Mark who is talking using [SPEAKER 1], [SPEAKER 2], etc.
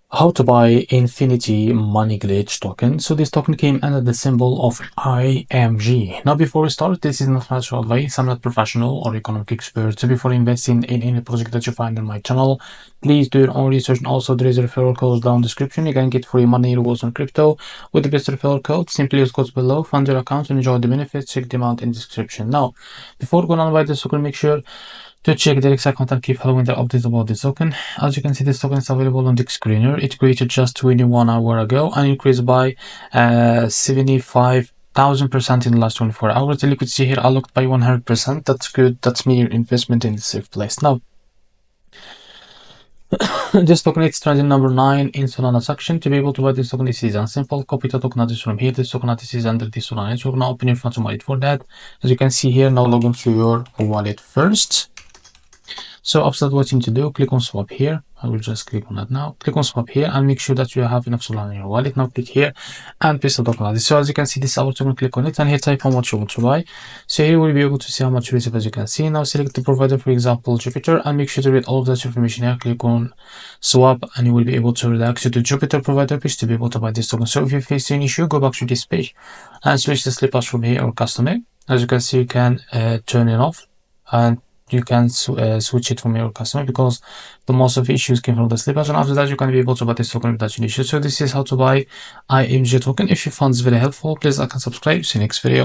[SPEAKER 1] How to buy Infinity Money Glitch token. So this token came under the symbol of IMG. Now before we start, this is not financial advice. I'm not professional or economic expert. So before investing in any project that you find on my channel, please do your own research. And also there is a referral code down in the description. You can get free money rewards on crypto with the best referral code. Simply use codes below, fund your account and enjoy the benefits. Check them out in the description. Now, before going on by this token, make sure to check the exact account and keep following the updates about this token. As you can see, this token is available on the screener. It created just 21 hours ago and increased by 75,000% in the last 24 hours. The liquidity here unlocked by 100%. That's good. That's me your investment in the safe place. Now, this token is trending number 9 in Solana section. To be able to buy this token, this is simple. Copy the token address from here. This token address is under this Solana network. Now open your funds wallet for that. As you can see here, now log into your wallet first. So after that, what you need to do, click on swap here. I will just click on that now. Click on swap here and make sure that you have enough Solana in your wallet. Now click here and paste the token. So as you can see, this is our token. Click on it and here type how much you want to buy. So here we'll be able to see how much you receive. As you can see, now select the provider, for example Jupiter, and make sure to read all of that information here. Click on swap and you will be able to redirect you to Jupiter provider page to be able to buy this token. So if you face any issue, go back to this page and switch the slip hash from here or customer. As you can see, you can turn it off and you can switch it from your customer because the most of issues came from the slippage, and after that you can be able to buy this token without any issue. So this is how to buy IMG token. If you found this very helpful, please like and subscribe. See you next video.